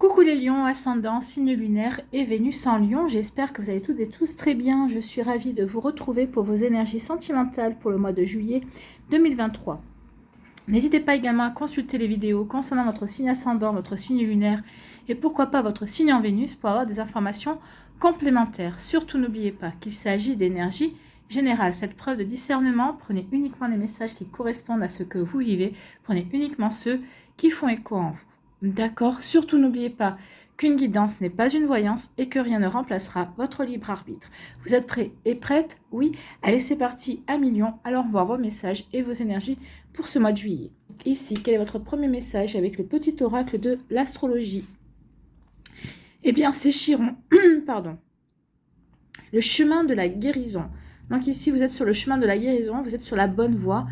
Coucou les lions, ascendant, signe lunaire et Vénus en lion, j'espère que vous allez toutes et tous très bien. Je suis ravie de vous retrouver pour vos énergies sentimentales pour le mois de juillet 2023. N'hésitez pas également à consulter les vidéos concernant votre signe ascendant, votre signe lunaire et pourquoi pas votre signe en Vénus pour avoir des informations complémentaires. Surtout n'oubliez pas qu'il s'agit d'énergie générale. Faites preuve de discernement, prenez uniquement les messages qui correspondent à ce que vous vivez, prenez uniquement ceux qui font écho en vous. D'accord? Surtout n'oubliez pas qu'une guidance n'est pas une voyance et que rien ne remplacera votre libre arbitre. Vous êtes prêts et prêtes? Oui? Allez, c'est parti à millions. Alors, on va voir vos messages et vos énergies pour ce mois de juillet. Ici, quel est votre premier message avec le petit oracle de l'astrologie? Eh bien, c'est Chiron. Pardon. Le chemin de la guérison. Donc ici, vous êtes sur le chemin de la guérison, vous êtes sur la bonne voie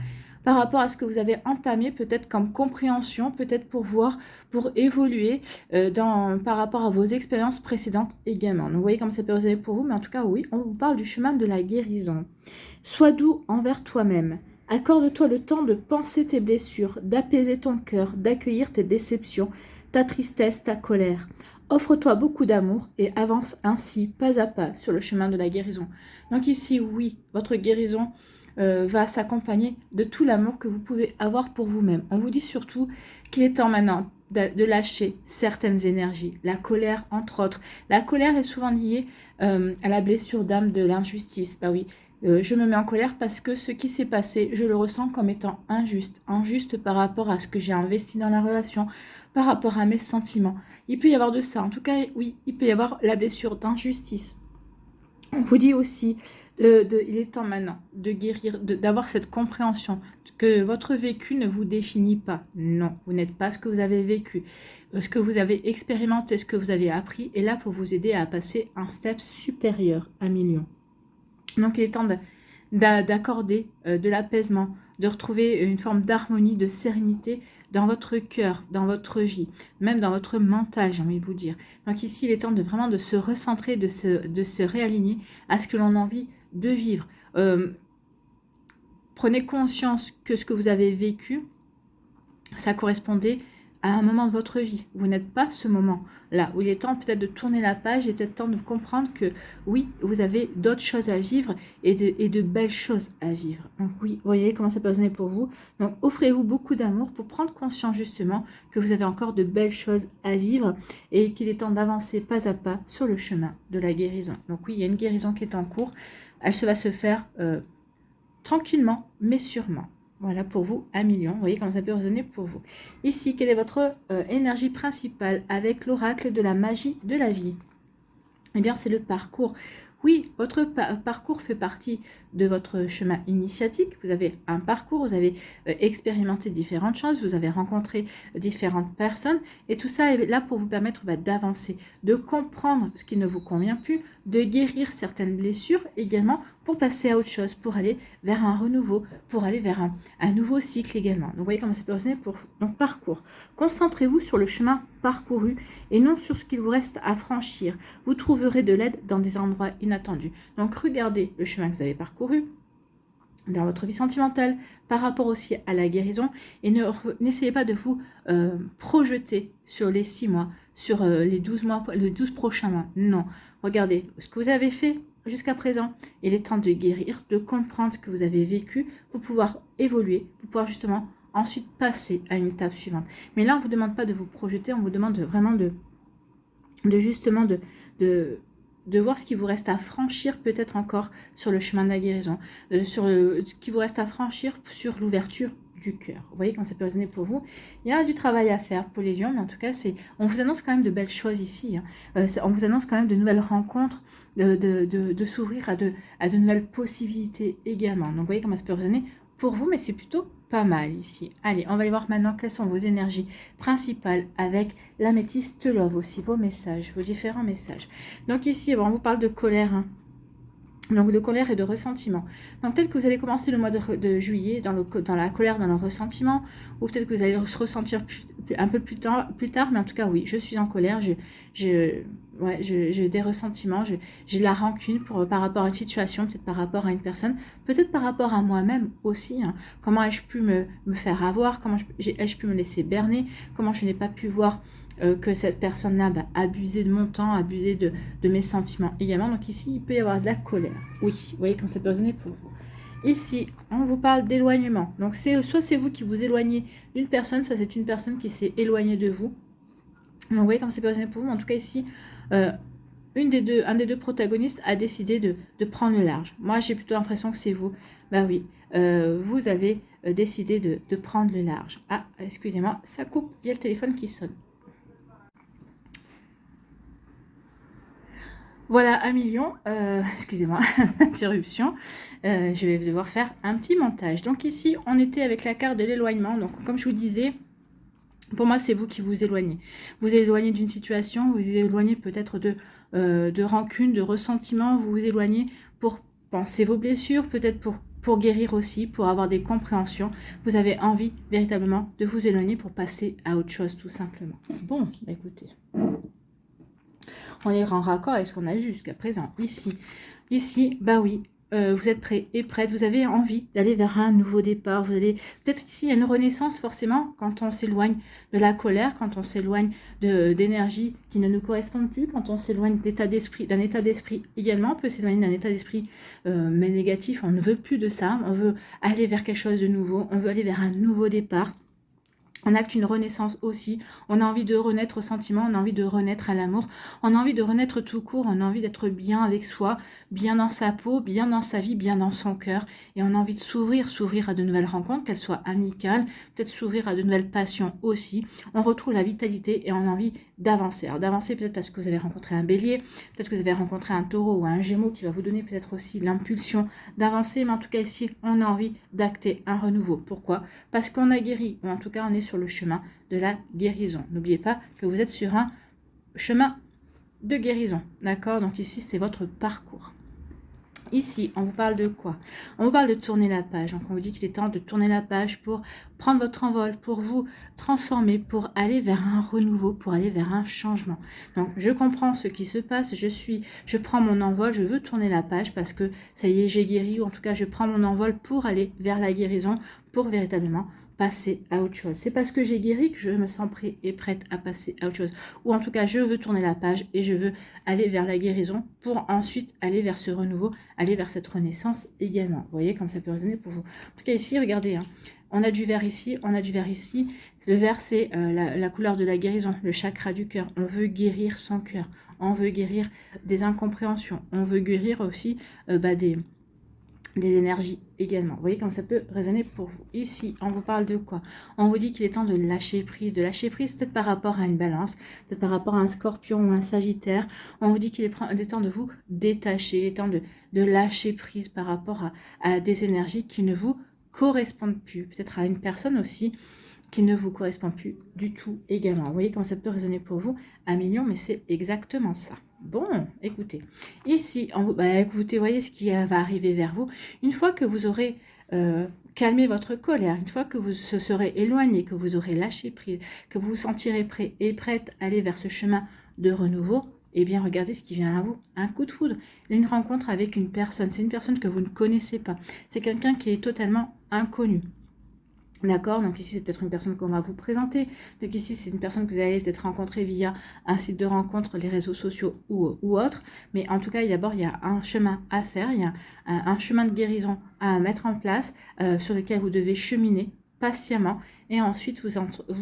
par rapport à ce que vous avez entamé, peut-être comme compréhension, peut-être pour voir, pour évoluer par rapport à vos expériences précédentes également. Donc vous voyez comment ça peut résonner pour vous, mais en tout cas, oui, on vous parle du chemin de la guérison. Sois doux envers toi-même. Accorde-toi le temps de penser tes blessures, d'apaiser ton cœur, d'accueillir tes déceptions, ta tristesse, ta colère. Offre-toi beaucoup d'amour et avance ainsi pas à pas sur le chemin de la guérison. Donc ici, oui, votre guérison va s'accompagner de tout l'amour que vous pouvez avoir pour vous-même. On vous dit surtout qu'il est temps maintenant de lâcher certaines énergies. La colère, entre autres. La colère est souvent liée à la blessure d'âme de l'injustice. Bah oui, je me mets en colère parce que ce qui s'est passé, je le ressens comme étant injuste. Injuste par rapport à ce que j'ai investi dans la relation, par rapport à mes sentiments. Il peut y avoir de ça. En tout cas, oui, il peut y avoir la blessure d'injustice. On vous dit aussi, il est temps maintenant de guérir, d'avoir cette compréhension que votre vécu ne vous définit pas. Non, vous n'êtes pas ce que vous avez vécu. Ce que vous avez expérimenté, ce que vous avez appris est là pour vous aider à passer un step supérieur à millions. Donc il est temps d'accorder de l'apaisement, de retrouver une forme d'harmonie, de sérénité dans votre cœur, dans votre vie, même dans votre mental, j'ai envie de vous dire. Donc ici, il est temps vraiment de se recentrer, de se réaligner à ce que l'on a envie de vivre. Prenez conscience que ce que vous avez vécu, ça correspondait à un moment de votre vie. Vous n'êtes pas ce moment-là, où il est temps peut-être de tourner la page et peut-être temps de comprendre que oui, vous avez d'autres choses à vivre et de belles choses à vivre. Donc oui, vous voyez comment ça peut résonner pour vous. Donc offrez-vous beaucoup d'amour pour prendre conscience justement que vous avez encore de belles choses à vivre et qu'il est temps d'avancer pas à pas sur le chemin de la guérison. Donc oui, il y a une guérison qui est en cours. Elle va se faire tranquillement, mais sûrement. Voilà pour vous, à million. Vous voyez comment ça peut résonner pour vous. Ici, quelle est votre énergie principale avec l'oracle de la magie de la vie? Eh bien, c'est le parcours. Oui, votre parcours fait partie de votre chemin initiatique. Vous avez un parcours, vous avez expérimenté différentes choses, vous avez rencontré différentes personnes et tout ça est là pour vous permettre d'avancer, de comprendre ce qui ne vous convient plus, de guérir certaines blessures également pour passer à autre chose, pour aller vers un renouveau, pour aller vers un nouveau cycle également. Donc, vous voyez comment ça peut résonner pour vous. Donc, parcours. Concentrez-vous sur le chemin parcouru et non sur ce qu'il vous reste à franchir. Vous trouverez de l'aide dans des endroits inattendus. Donc, regardez le chemin que vous avez parcouru dans votre vie sentimentale, par rapport aussi à la guérison, et n'essayez pas de vous projeter sur les 6 mois, sur les 12 mois, les 12 prochains mois. Non, regardez ce que vous avez fait jusqu'à présent. Il est temps de guérir, de comprendre ce que vous avez vécu pour pouvoir évoluer, pour pouvoir justement ensuite passer à une étape suivante. Mais là, on ne vous demande pas de vous projeter, on vous demande vraiment de voir ce qui vous reste à franchir peut-être encore sur le chemin de la guérison, sur ce qui vous reste à franchir sur l'ouverture du cœur. Vous voyez comment ça peut résonner pour vous. Il y a du travail à faire pour les lions, mais en tout cas, on vous annonce quand même de belles choses ici. On vous annonce quand même de nouvelles rencontres, de s'ouvrir à de nouvelles possibilités également. Donc vous voyez comment ça peut résonner pour vous, mais c'est plutôt pas mal ici. Allez, on va aller voir maintenant quelles sont vos énergies principales avec l'améthyste love aussi, vos messages, vos différents messages. Donc ici, on vous parle de colère, hein. Donc de colère et de ressentiment. Donc peut-être que vous allez commencer le mois de juillet dans la colère, dans le ressentiment, ou peut-être que vous allez se ressentir un peu plus tard, mais en tout cas oui, je suis en colère, j'ai des ressentiments, j'ai de la rancune par rapport à une situation, peut-être par rapport à une personne, peut-être par rapport à moi-même aussi. Hein. Comment ai-je pu me faire avoir, comment ai-je pu me laisser berner, comment je n'ai pas pu voir que cette personne-là va abuser de mon temps, abuser de mes sentiments également. Donc ici, il peut y avoir de la colère. Oui, vous voyez comme ça peut résonner pour vous. Ici, on vous parle d'éloignement. Donc soit c'est vous qui vous éloignez d'une personne, soit c'est une personne qui s'est éloignée de vous. Donc vous voyez comme ça peut résonner pour vous. Mais en tout cas ici, un des deux protagonistes a décidé de prendre le large. Moi, j'ai plutôt l'impression que c'est vous. Bah oui, vous avez décidé de prendre le large. Ah, excusez-moi, ça coupe, il y a le téléphone qui sonne. Voilà, 1 million, excusez-moi, interruption, je vais devoir faire un petit montage. Donc ici, on était avec la carte de l'éloignement. Donc comme je vous disais, pour moi, c'est vous qui vous éloignez. Vous éloignez d'une situation, vous éloignez peut-être de rancune, de ressentiment, vous vous éloignez pour penser vos blessures, peut-être pour guérir aussi, pour avoir des compréhensions. Vous avez envie véritablement de vous éloigner pour passer à autre chose, tout simplement. Bon, bah écoutez, on est en raccord avec ce qu'on a jusqu'à présent. Ici, bah oui, vous êtes prêts et prêtes, vous avez envie d'aller vers un nouveau départ. Vous allez peut-être ici, il y a une renaissance forcément quand on s'éloigne de la colère, quand on s'éloigne d'énergie qui ne nous correspond plus, quand on s'éloigne d'un état d'esprit également. On peut s'éloigner d'un état d'esprit mais négatif, on ne veut plus de ça, on veut aller vers quelque chose de nouveau, on veut aller vers un nouveau départ. On acte une renaissance aussi, on a envie de renaître au sentiment, on a envie de renaître à l'amour, on a envie de renaître tout court, on a envie d'être bien avec soi, bien dans sa peau, bien dans sa vie, bien dans son cœur. Et on a envie de s'ouvrir à de nouvelles rencontres, qu'elles soient amicales, peut-être s'ouvrir à de nouvelles passions aussi. On retrouve la vitalité et on a envie d'avancer. Alors d'avancer peut-être parce que vous avez rencontré un bélier, peut-être que vous avez rencontré un taureau ou un gémeau qui va vous donner peut-être aussi l'impulsion d'avancer. Mais en tout cas ici, on a envie d'acter un renouveau. Pourquoi? Parce qu'on a guéri, ou en tout cas on est sur le chemin de la guérison. N'oubliez pas que vous êtes sur un chemin de guérison, d'accord? Donc ici, c'est votre parcours. Ici, on vous parle de quoi? On vous parle de tourner la page. Donc, on vous dit qu'il est temps de tourner la page pour prendre votre envol, pour vous transformer, pour aller vers un renouveau, pour aller vers un changement. Donc, je comprends ce qui se passe. Je prends mon envol, je veux tourner la page parce que ça y est, j'ai guéri. Ou en tout cas, je prends mon envol pour aller vers la guérison, pour véritablement passer à autre chose. C'est parce que j'ai guéri que je me sens prêt et prête à passer à autre chose. Ou en tout cas, je veux tourner la page et je veux aller vers la guérison pour ensuite aller vers ce renouveau, aller vers cette renaissance également. Vous voyez comme ça peut résonner pour vous. En tout cas, ici, regardez, hein, on a du vert ici, on a du vert ici. Le vert, c'est la couleur de la guérison, le chakra du cœur. On veut guérir son cœur. On veut guérir des incompréhensions. On veut guérir aussi des énergies également. Vous voyez comme ça peut résonner pour vous. Ici, on vous parle de quoi? On vous dit qu'il est temps de lâcher prise peut-être par rapport à une balance, peut-être par rapport à un scorpion ou un sagittaire. On vous dit qu'il est temps de vous détacher, il est temps de lâcher prise par rapport à des énergies qui ne vous correspondent plus. Peut-être à une personne aussi qui ne vous correspond plus du tout également. Vous voyez comment ça peut résonner pour vous? 1 million, mais c'est exactement ça. Bon, écoutez, ici, écoutez, voyez ce qui va arriver vers vous. Une fois que vous aurez calmé votre colère, une fois que vous se serez éloigné, que vous aurez lâché prise, que vous vous sentirez prêt et prête à aller vers ce chemin de renouveau, eh bien, regardez ce qui vient à vous. Un coup de foudre, une rencontre avec une personne. C'est une personne que vous ne connaissez pas. C'est quelqu'un qui est totalement inconnu. D'accord, donc ici c'est peut-être une personne qu'on va vous présenter, donc ici c'est une personne que vous allez peut-être rencontrer via un site de rencontre, les réseaux sociaux ou autre, mais en tout cas d'abord il y a un chemin à faire, il y a un chemin de guérison à mettre en place sur lequel vous devez cheminer patiemment et ensuite vous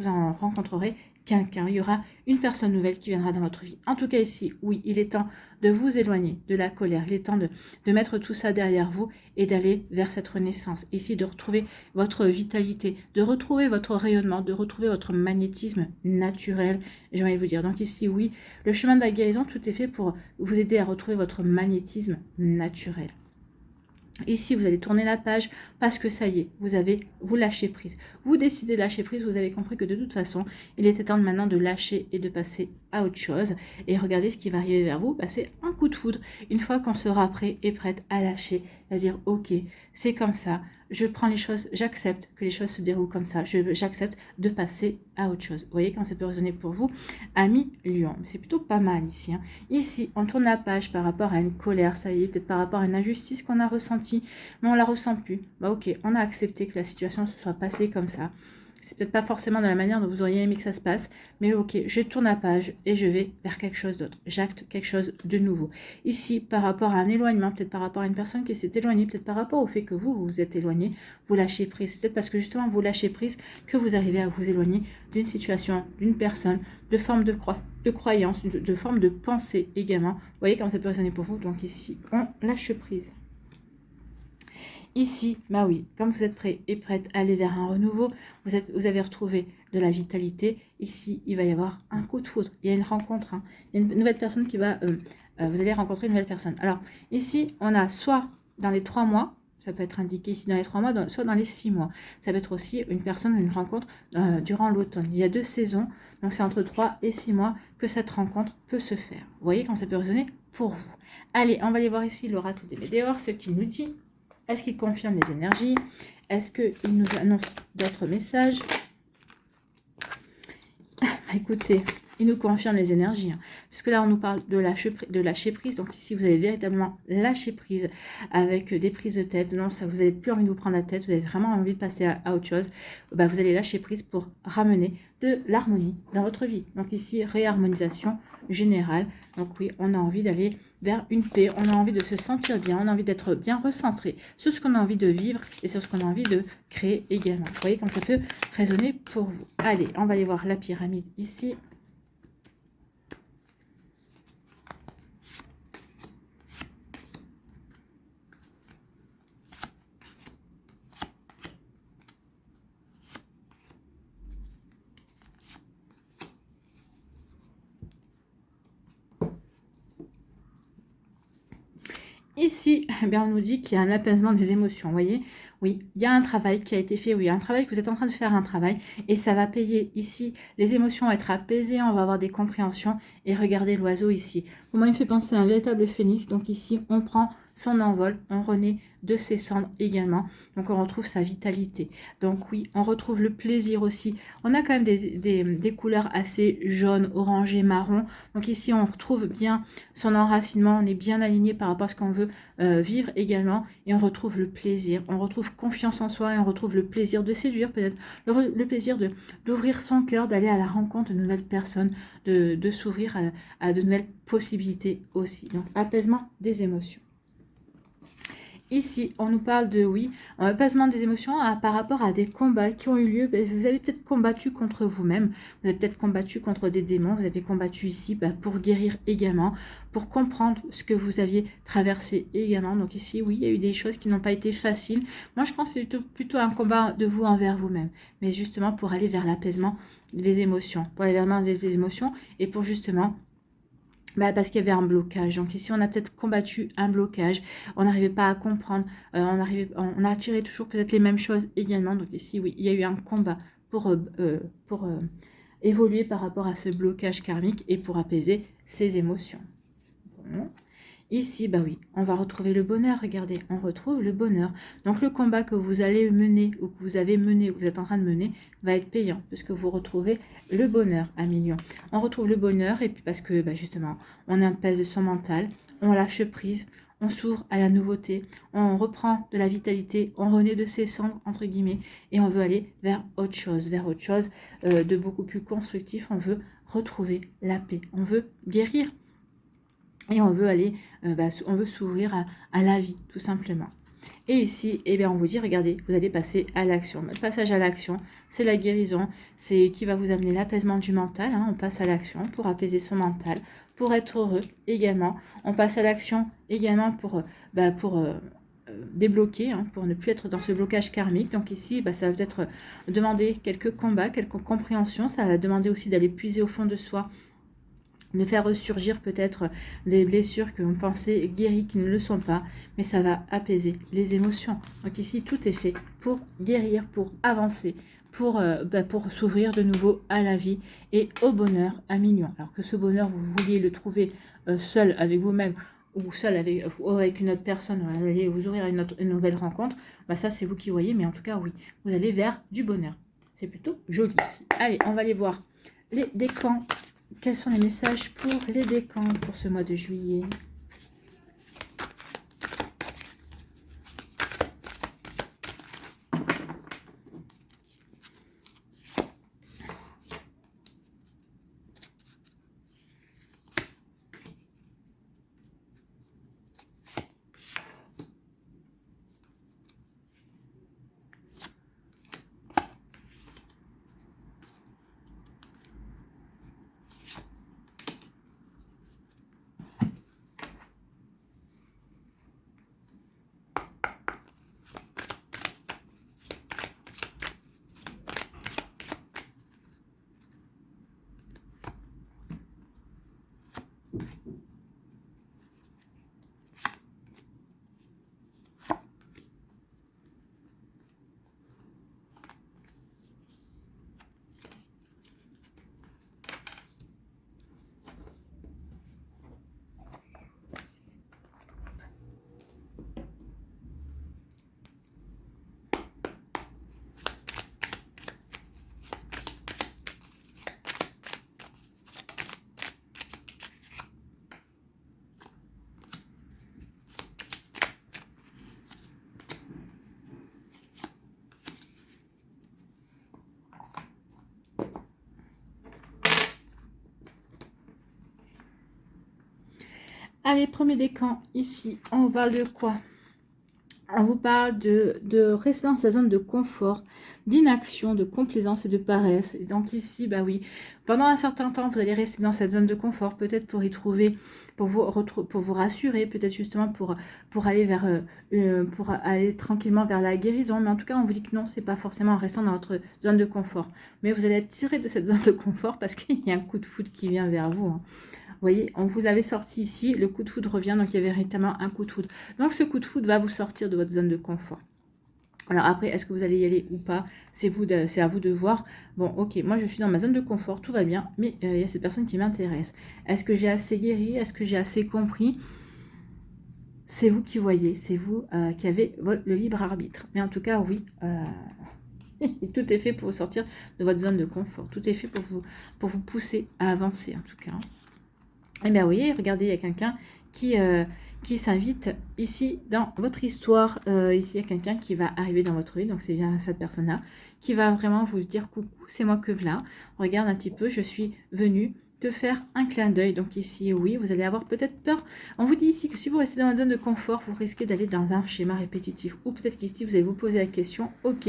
en rencontrerez quelqu'un, il y aura une personne nouvelle qui viendra dans votre vie. En tout cas ici, oui, il est temps de vous éloigner de la colère, il est temps de mettre tout ça derrière vous et d'aller vers cette renaissance. Ici, de retrouver votre vitalité, de retrouver votre rayonnement, de retrouver votre magnétisme naturel, j'ai envie de vous dire. Donc ici, oui, le chemin de la guérison, tout est fait pour vous aider à retrouver votre magnétisme naturel. Ici, vous allez tourner la page parce que ça y est, vous lâchez prise. Vous décidez de lâcher prise, vous avez compris que de toute façon, il était temps maintenant de lâcher et de passer à autre chose. Et regardez ce qui va arriver vers vous, c'est un coup de foudre. Une fois qu'on sera prêt et prête à lâcher, à dire ok, c'est comme ça, je prends les choses, j'accepte que les choses se déroulent comme ça, j'accepte de passer à autre chose. Vous voyez quand ça peut résonner pour vous? Ami Lion, c'est plutôt pas mal ici. Hein. Ici, on tourne la page par rapport à une colère, ça y est, peut-être par rapport à une injustice qu'on a ressentie, mais on la ressent plus. Bah ok, on a accepté que la situation se soit passée comme ça. c'est peut-être pas forcément de la manière dont vous auriez aimé que ça se passe, mais ok, je tourne la page et je vais vers quelque chose d'autre. J'acte quelque chose de nouveau. Ici, par rapport à un éloignement, peut-être par rapport à une personne qui s'est éloignée, peut-être par rapport au fait que vous vous êtes éloigné, vous lâchez prise. Peut-être parce que justement vous lâchez prise que vous arrivez à vous éloigner d'une situation, d'une personne, de forme de croyance, de forme de pensée également. Vous voyez comment ça peut résonner pour vous. Donc ici, on lâche prise. Ici, bah oui, comme vous êtes prêt et prête à aller vers un renouveau, vous avez retrouvé de la vitalité. Ici, il va y avoir un coup de foudre. Il y a une rencontre. Hein. Il y a une nouvelle personne qui va... vous allez rencontrer une nouvelle personne. Alors, ici, on a soit dans les 3 mois, ça peut être indiqué ici dans les 3 mois, soit dans les 6 mois. Ça peut être aussi une personne, une rencontre durant l'automne. Il y a 2 saisons, donc c'est entre 3 et 6 mois que cette rencontre peut se faire. Vous voyez quand ça peut résonner pour vous. Allez, on va aller voir ici l'oracle des Météores, ce qu'il nous dit. Est-ce qu'il confirme les énergies? Est-ce qu'il nous annonce d'autres messages? Écoutez, il nous confirme les énergies. Hein, puisque là, on nous parle de lâcher prise. Donc ici, vous allez véritablement lâcher prise avec des prises de tête. Non, ça, vous n'avez plus envie de vous prendre la tête. Vous avez vraiment envie de passer à autre chose. Bah, vous allez lâcher prise pour ramener de l'harmonie dans votre vie. Donc ici, réharmonisation générale. Donc oui, on a envie d'aller vers une paix, on a envie de se sentir bien, on a envie d'être bien recentré sur ce qu'on a envie de vivre et sur ce qu'on a envie de créer également. Vous voyez comme ça peut résonner pour vous. Allez, on va aller voir la pyramide ici. Ici, eh bien, on nous dit qu'il y a un apaisement des émotions, vous voyez. Oui, il y a un travail qui a été fait, oui, il y a un travail que vous êtes en train de faire, un travail, et ça va payer ici. Les émotions vont être apaisées, on va avoir des compréhensions, et regardez l'oiseau ici. Moi, il me fait penser à un véritable phénix, donc ici, on prend son envol, on renaît de ses cendres également, donc on retrouve sa vitalité. Donc oui, on retrouve le plaisir aussi. On a quand même des couleurs assez jaunes, orangées, marron, donc ici, on retrouve bien son enracinement, on est bien aligné par rapport à ce qu'on veut vivre également, et on retrouve le plaisir, on retrouve confiance en soi, et on retrouve le plaisir de séduire peut-être, le plaisir d'ouvrir son cœur, d'aller à la rencontre de nouvelles personnes, de s'ouvrir à de nouvelles possibilités aussi. Donc apaisement des émotions. Ici, on nous parle de, oui, un apaisement des émotions par rapport à des combats qui ont eu lieu. Vous avez peut-être combattu contre vous-même, vous avez peut-être combattu contre des démons, vous avez combattu ici pour guérir également, pour comprendre ce que vous aviez traversé également. Donc ici, oui, il y a eu des choses qui n'ont pas été faciles. Moi, je pense que c'est plutôt un combat de vous envers vous-même, mais justement pour aller vers l'apaisement des émotions, pour aller vers l'apaisement des émotions et pour justement... parce qu'il y avait un blocage. Donc ici, on a peut-être combattu un blocage. On n'arrivait pas à comprendre. On a attiré toujours peut-être les mêmes choses également. Donc ici, oui, il y a eu un combat pour évoluer par rapport à ce blocage karmique et pour apaiser ses émotions. Bon. Ici, bah oui, on va retrouver le bonheur, regardez, on retrouve le bonheur. Donc le combat que vous allez mener, ou que vous avez mené, ou que vous êtes en train de mener, va être payant, puisque vous retrouvez le bonheur à millions. On retrouve le bonheur, et puis parce que, justement, on apaise son mental, on lâche prise, on s'ouvre à la nouveauté, on reprend de la vitalité, on renaît de ses cendres, entre guillemets, et on veut aller vers autre chose de beaucoup plus constructif, on veut retrouver la paix, on veut guérir. Et on veut aller, on veut s'ouvrir à la vie, tout simplement. Et ici, eh bien, on vous dit, regardez, vous allez passer à l'action. Le passage à l'action, c'est la guérison, c'est qui va vous amener l'apaisement du mental. Hein. On passe à l'action pour apaiser son mental, pour être heureux également. On passe à l'action également pour débloquer, hein, pour ne plus être dans ce blocage karmique. Donc ici, ça va peut-être demander quelques combats, quelques compréhensions. Ça va demander aussi d'aller puiser au fond de soi, de faire ressurgir peut-être des blessures que l'on pensait guéries qui ne le sont pas, mais ça va apaiser les émotions. Donc ici, tout est fait pour guérir, pour avancer, pour s'ouvrir de nouveau à la vie et au bonheur à millions. Alors que ce bonheur, vous vouliez le trouver seul avec vous-même ou seul avec une autre personne, vous allez vous ouvrir à une nouvelle rencontre, ça c'est vous qui voyez, mais en tout cas, oui, vous allez vers du bonheur. C'est plutôt joli ici. Allez, on va aller voir les décans. Quels sont les messages pour les décans pour ce mois de juillet? Allez, premier décan, ici, on vous parle de quoi? On vous parle de rester dans sa zone de confort, d'inaction, de complaisance et de paresse. Et donc ici, bah oui, pendant un certain temps, vous allez rester dans cette zone de confort, peut-être pour y trouver, pour vous rassurer, peut-être justement pour aller pour aller tranquillement vers la guérison. Mais en tout cas, on vous dit que non, c'est pas forcément en restant dans votre zone de confort. Mais vous allez être tiré de cette zone de confort parce qu'il y a un coup de foudre qui vient vers vous, hein. Vous voyez, on vous avait sorti ici, le coup de foudre revient, donc il y a véritablement un coup de foudre. Donc ce coup de foudre va vous sortir de votre zone de confort. Alors après, est-ce que vous allez y aller ou pas? C'est à vous de voir. Bon, ok, moi je suis dans ma zone de confort, tout va bien, mais il y a cette personne qui m'intéresse. Est-ce que j'ai assez guéri? Est-ce que j'ai assez compris? C'est vous qui voyez, c'est vous qui avez le libre arbitre. Mais en tout cas, oui, tout est fait pour vous sortir de votre zone de confort. Tout est fait pour vous pousser à avancer, en tout cas. Eh bien, vous voyez, regardez, il y a quelqu'un qui s'invite ici dans votre histoire. Ici, il y a quelqu'un qui va arriver dans votre vie, donc c'est bien cette personne-là, qui va vraiment vous dire coucou, c'est moi que voilà. Regarde un petit peu, je suis venue te faire un clin d'œil. Donc ici, oui, vous allez avoir peut-être peur. On vous dit ici que si vous restez dans votre zone de confort, vous risquez d'aller dans un schéma répétitif. Ou peut-être qu'ici, vous allez vous poser la question, ok,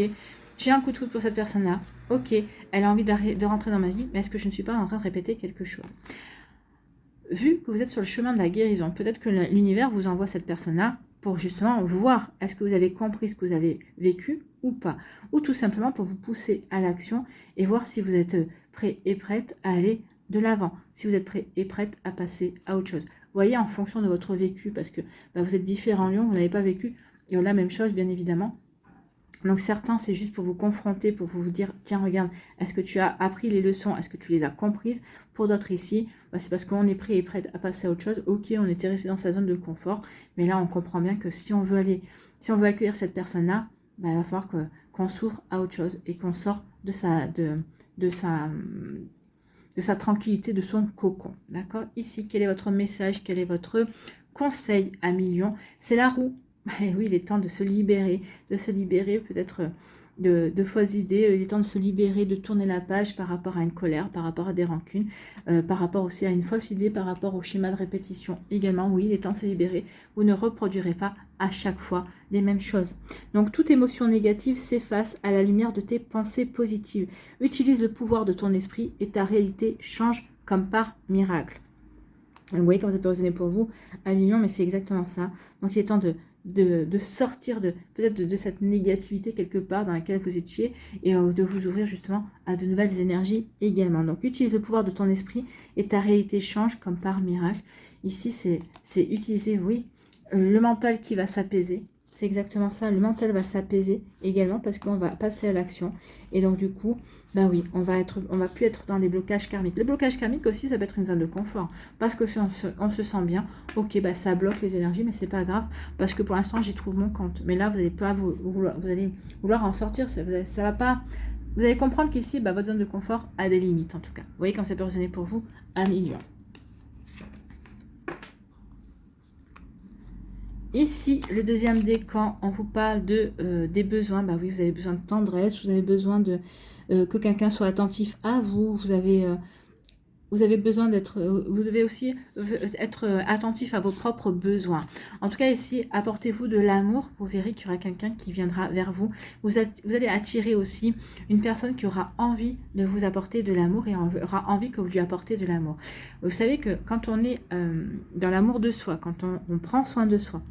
j'ai un coup de foudre pour cette personne-là, ok, elle a envie de rentrer dans ma vie, mais est-ce que je ne suis pas en train de répéter quelque chose? Vu que vous êtes sur le chemin de la guérison, peut-être que l'univers vous envoie cette personne-là pour justement voir est-ce que vous avez compris ce que vous avez vécu ou pas. Ou tout simplement pour vous pousser à l'action et voir si vous êtes prêt et prête à aller de l'avant. Si vous êtes prêt et prête à passer à autre chose. Vous voyez, en fonction de votre vécu, parce que vous êtes différents lions, vous n'avez pas vécu la même chose, bien évidemment. Donc certains, c'est juste pour vous confronter, pour vous dire, tiens, regarde, est-ce que tu as appris les leçons, est-ce que tu les as comprises? Pour d'autres ici, c'est parce qu'on est prêt et prête à passer à autre chose. Ok, on était resté dans sa zone de confort, mais là, on comprend bien que si on veut accueillir cette personne-là, il va falloir qu'on s'ouvre à autre chose et qu'on sort de sa tranquillité, de son cocon. D'accord? Ici, quel est votre message? Quel est votre conseil à millions? C'est la roue. Et oui, il est temps de se libérer peut-être de fausses idées, il est temps de se libérer, de tourner la page par rapport à une colère, par rapport à des rancunes, par rapport aussi à une fausse idée, par rapport au schéma de répétition également. Oui, il est temps de se libérer, vous ne reproduirez pas à chaque fois les mêmes choses. Donc toute émotion négative s'efface à la lumière de tes pensées positives. Utilise le pouvoir de ton esprit et ta réalité change comme par miracle. Vous voyez comme ça peut résonner pour vous à millions, mais c'est exactement ça. Donc il est temps de sortir peut-être de cette négativité quelque part dans laquelle vous étiez et de vous ouvrir justement à de nouvelles énergies également. Donc utilise le pouvoir de ton esprit et ta réalité change comme par miracle. Ici c'est utiliser, oui, le mental qui va s'apaiser. C'est exactement ça, le mental va s'apaiser également parce qu'on va passer à l'action. Et donc du coup, oui, on va plus être dans des blocages karmiques. Le blocage karmique aussi, ça peut être une zone de confort. Parce que si on se sent bien, ok, ça bloque les énergies, mais c'est pas grave, parce que pour l'instant, j'y trouve mon compte. Mais là, vous allez pas vous allez vouloir en sortir, ça va pas. Vous allez comprendre qu'ici, votre zone de confort a des limites, en tout cas. Vous voyez comme ça peut résonner pour vous à millions. Ici, le deuxième décan, on vous parle des besoins. Oui, vous avez besoin de tendresse, vous avez besoin que quelqu'un soit attentif à vous. Vous avez besoin vous devez aussi être attentif à vos propres besoins. En tout cas, ici, apportez-vous de l'amour. Vous verrez qu'il y aura quelqu'un qui viendra vers vous. Vous allez attirer aussi une personne qui aura envie de vous apporter de l'amour et aura envie que vous lui apportez de l'amour. Vous savez que quand on est dans l'amour de soi, quand on prend soin de soi,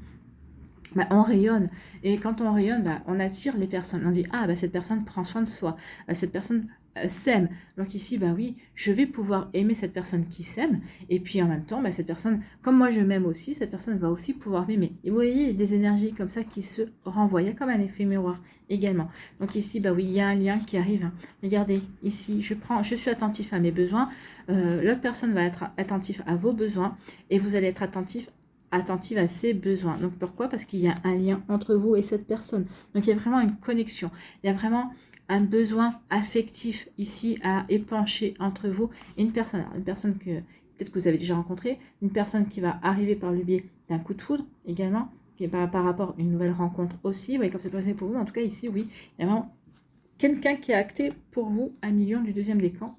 on rayonne. Et quand on rayonne, on attire les personnes. On dit, cette personne prend soin de soi. Cette personne s'aime. Donc ici, oui, je vais pouvoir aimer cette personne qui s'aime. Et puis en même temps, cette personne, comme moi je m'aime aussi, cette personne va aussi pouvoir m'aimer. Et vous voyez, des énergies comme ça qui se renvoient. Il y a comme un effet miroir également. Donc ici, oui, il y a un lien qui arrive. Hein. Regardez, ici, je suis attentif à mes besoins. L'autre personne va être attentif à vos besoins. Et vous allez être attentive à ses besoins. Donc pourquoi? Parce qu'il y a un lien entre vous et cette personne. Donc il y a vraiment une connexion. Il y a vraiment un besoin affectif ici à épancher entre vous et une personne. Alors, une personne que peut-être que vous avez déjà rencontrée, une personne qui va arriver par le biais d'un coup de foudre également, qui est par rapport à une nouvelle rencontre aussi. Vous voyez comme c'est passé pour vous. En tout cas ici, oui, il y a vraiment quelqu'un qui a acté pour vous un million du deuxième décan.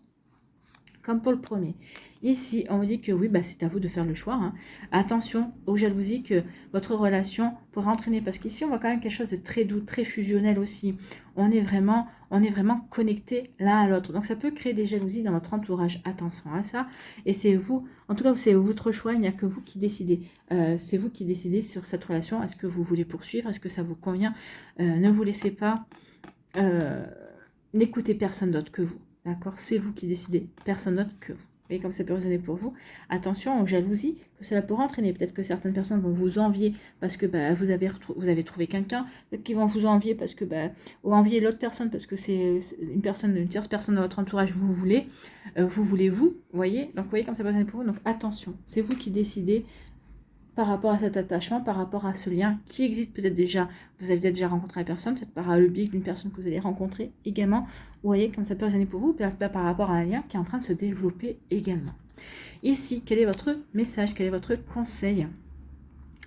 comme pour le premier. Ici, on vous dit que oui, bah, c'est à vous de faire le choix. Hein. Attention aux jalousies que votre relation pourrait entraîner. Parce qu'ici, on voit quand même quelque chose de très doux, très fusionnel aussi. On est vraiment connectés l'un à l'autre. Donc, ça peut créer des jalousies dans votre entourage. Attention à ça. Et c'est vous, en tout cas, c'est votre choix. Il n'y a que vous qui décidez. C'est vous qui décidez sur cette relation. Est-ce que vous voulez poursuivre? Est-ce que ça vous convient? Ne vous laissez pas... N'écoutez personne d'autre que vous. D'accord? C'est vous qui décidez. Personne d'autre que vous. Et comme ça peut résonner pour vous, attention aux jalousies que cela peut entraîner. Peut-être que certaines personnes vont vous envier parce que bah, vous avez trouvé quelqu'un. Peut-être qu'ils vont vous envier parce que ou envier l'autre personne parce que c'est une tierce personne dans votre entourage. Vous voulez, vous voyez. Donc vous voyez comme ça peut résonner pour vous. Donc attention, c'est vous qui décidez par rapport à cet attachement, par rapport à ce lien qui existe peut-être déjà. Vous avez peut-être déjà rencontré la personne, peut-être par le biais d'une personne que vous allez rencontrer également. Vous voyez comme ça peut résonner pour vous, peut-être par rapport à un lien qui est en train de se développer également. Ici, quel est votre message, quel est votre conseil?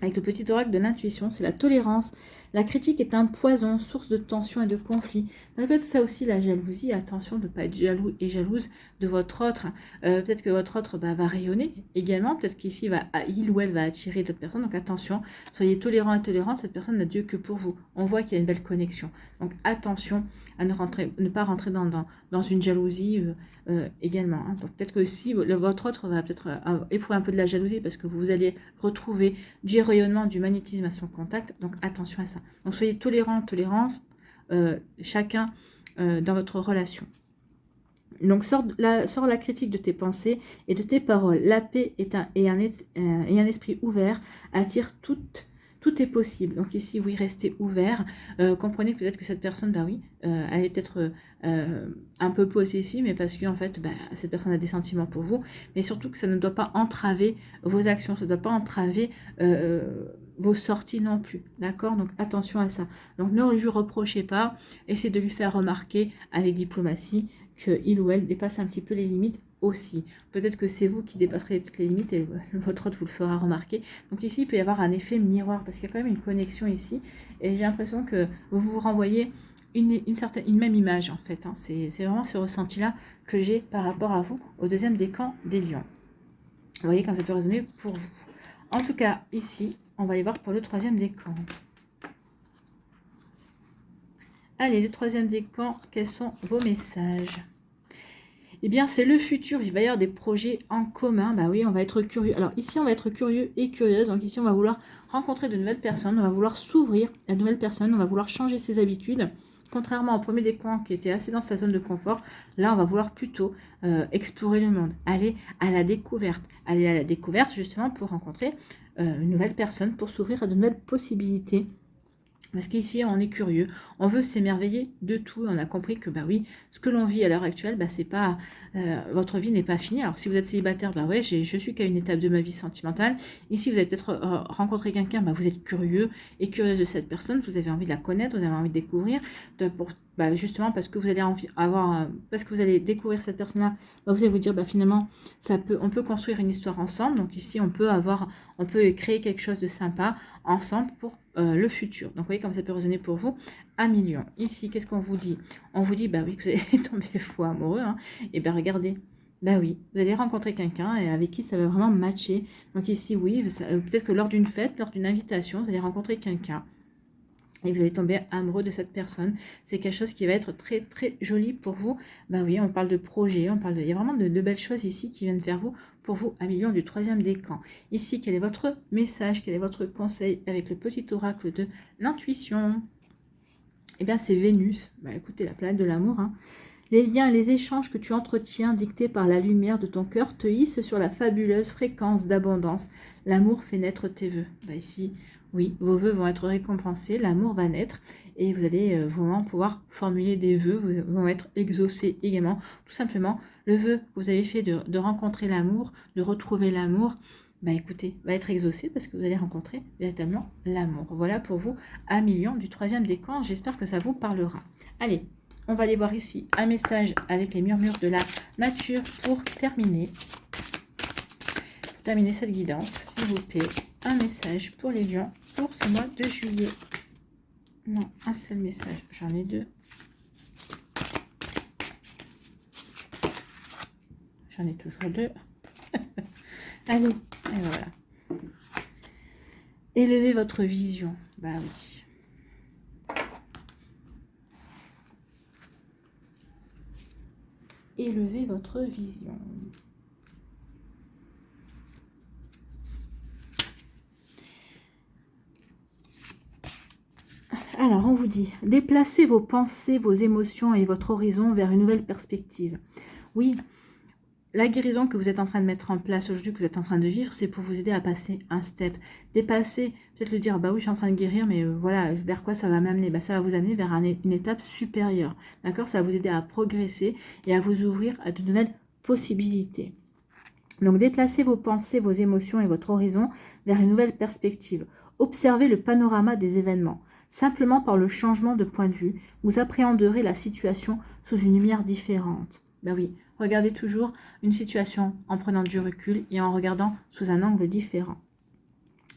Avec le petit oracle de l'intuition, c'est la tolérance. La critique est un poison, source de tension et de conflit. Ça peut être ça aussi la jalousie. Attention de ne pas être jaloux et jalouse de votre autre. Peut-être que votre autre va rayonner également. Peut-être qu'ici, il ou elle va attirer d'autres personnes. Donc attention, soyez tolérant et tolérante. Cette personne n'a Dieu que pour vous. On voit qu'il y a une belle connexion. Donc attention à ne pas rentrer dans une jalousie également. Hein. Donc peut-être que si votre autre va peut-être éprouver un peu de la jalousie parce que vous allez retrouver du rayonnement, du magnétisme à son contact. Donc attention à ça. Donc soyez tolérant, tolérance, chacun dans votre relation. Donc sors la critique de tes pensées et de tes paroles. La paix et un esprit ouvert attire tout est possible. Donc ici, oui, restez ouvert. Comprenez peut-être que cette personne, elle est peut-être un peu possessive, mais parce que en fait, cette personne a des sentiments pour vous. Mais surtout que ça ne doit pas entraver vos actions, ça ne doit pas entraver vos sorties non plus. D'accord? Donc attention à ça. Donc ne lui reprochez pas. Essayez de lui faire remarquer avec diplomatie qu'il ou elle dépasse un petit peu les limites aussi. Peut-être que c'est vous qui dépasserez les limites et votre autre vous le fera remarquer. Donc ici, il peut y avoir un effet miroir parce qu'il y a quand même une connexion ici. Et j'ai l'impression que vous vous renvoyez une même image en fait. Hein. C'est vraiment ce ressenti-là que j'ai par rapport à vous au deuxième décan des lions. Vous voyez quand ça peut résonner pour vous. En tout cas, ici, on va aller voir pour le troisième décan. Allez, le troisième décan, quels sont vos messages? Eh bien, c'est le futur. Il va y avoir des projets en commun. Bah oui, on va être curieux. Alors ici, on va être curieux et curieuse. Donc ici, on va vouloir rencontrer de nouvelles personnes. On va vouloir s'ouvrir à de nouvelles personnes. On va vouloir changer ses habitudes. Contrairement au premier décan qui était assez dans sa zone de confort, là, on va vouloir plutôt explorer le monde. Aller à la découverte. Aller à la découverte, justement, pour rencontrer une nouvelle personne, pour s'ouvrir à de nouvelles possibilités. Parce qu'ici, on est curieux, on veut s'émerveiller de tout. On a compris que, oui, ce que l'on vit à l'heure actuelle, c'est pas, votre vie n'est pas finie. Alors, si vous êtes célibataire, je suis qu'à une étape de ma vie sentimentale. Ici, vous avez peut-être rencontré quelqu'un, vous êtes curieux et curieuse de cette personne, vous avez envie de la connaître, vous avez envie de découvrir, justement parce que vous allez parce que vous allez découvrir cette personne-là, vous allez vous dire, finalement, on peut construire une histoire ensemble. Donc ici, on peut créer quelque chose de sympa ensemble pour le futur. Donc vous voyez comme ça peut résonner pour vous à million. Ici, qu'est-ce qu'on vous dit? On vous dit oui, que vous allez tomber fou amoureux. Hein. Et regardez, oui, vous allez rencontrer quelqu'un et avec qui ça va vraiment matcher. Donc ici, oui, peut-être que lors d'une fête, lors d'une invitation, vous allez rencontrer quelqu'un et vous allez tomber amoureux de cette personne. C'est quelque chose qui va être très très joli pour vous. Oui, on parle de projet, il y a vraiment de belles choses ici qui viennent vers vous, pour vous, à million du troisième décan. Ici, quel est votre message, quel est votre conseil avec le petit oracle de l'intuition? Eh bien, c'est Vénus. Écoutez, la planète de l'amour. Hein. Les liens et les échanges que tu entretiens, dictés par la lumière de ton cœur, te hissent sur la fabuleuse fréquence d'abondance. L'amour fait naître tes vœux. Ici, oui, vos vœux vont être récompensés, l'amour va naître et vous allez vraiment pouvoir formuler des vœux, vont être exaucés également. Tout simplement, le vœu que vous avez fait de rencontrer l'amour, de retrouver l'amour, écoutez, va être exaucé parce que vous allez rencontrer véritablement l'amour. Voilà pour vous, à million du troisième décan. J'espère que ça vous parlera. Allez, on va aller voir ici un message avec les murmures de la nature pour terminer. Pour terminer cette guidance, s'il vous plaît, un message pour les lions pour ce mois de juillet. Non, un seul message, j'en ai deux. J'en ai toujours 2. Allez, et voilà. Élevez votre vision. Bah oui. Élevez votre vision. Alors, on vous dit, déplacez vos pensées, vos émotions et votre horizon vers une nouvelle perspective. Oui, la guérison que vous êtes en train de mettre en place aujourd'hui, que vous êtes en train de vivre, c'est pour vous aider à passer un step. Dépasser, peut-être le dire, bah oui, je suis en train de guérir, mais voilà, vers quoi ça va m'amener? Bah, ça va vous amener vers une étape supérieure. D'accord? Ça va vous aider à progresser et à vous ouvrir à de nouvelles possibilités. Donc, déplacez vos pensées, vos émotions et votre horizon vers une nouvelle perspective. Observez le panorama des événements. Simplement par le changement de point de vue, vous appréhenderez la situation sous une lumière différente. Ben oui, regardez toujours une situation en prenant du recul et en regardant sous un angle différent.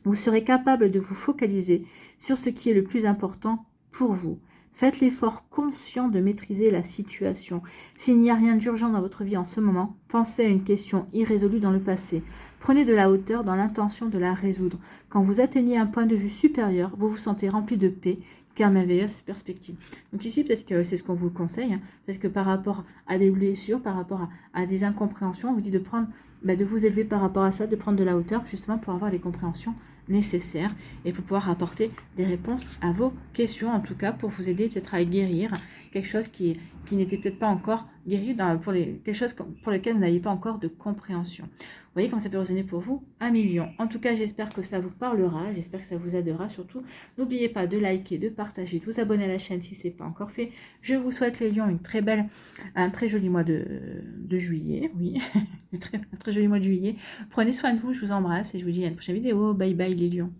Vous serez capable de vous focaliser sur ce qui est le plus important pour vous. Faites l'effort conscient de maîtriser la situation. S'il n'y a rien d'urgent dans votre vie en ce moment, pensez à une question irrésolue dans le passé. Prenez de la hauteur dans l'intention de la résoudre. Quand vous atteignez un point de vue supérieur, vous vous sentez rempli de paix, car merveilleuse perspective. Donc ici, peut-être que c'est ce qu'on vous conseille, parce que par rapport à des blessures, par rapport à des incompréhensions, on vous dit de prendre, de vous élever par rapport à ça, de prendre de la hauteur, justement pour avoir les compréhensions nécessaires et pour pouvoir apporter des réponses à vos questions, en tout cas pour vous aider peut-être à guérir quelque chose qui n'était peut-être pas encore guéri, quelque chose pour lequel vous n'aviez pas encore de compréhension. Vous voyez comment ça peut résonner pour vous? 1 million. En tout cas, j'espère que ça vous parlera, j'espère que ça vous aidera surtout. N'oubliez pas de liker, de partager, de vous abonner à la chaîne si ce n'est pas encore fait. Je vous souhaite les lions un très joli mois de juillet, oui, un très joli mois de juillet. Prenez soin de vous, je vous embrasse et je vous dis à une prochaine vidéo. Bye bye les lions.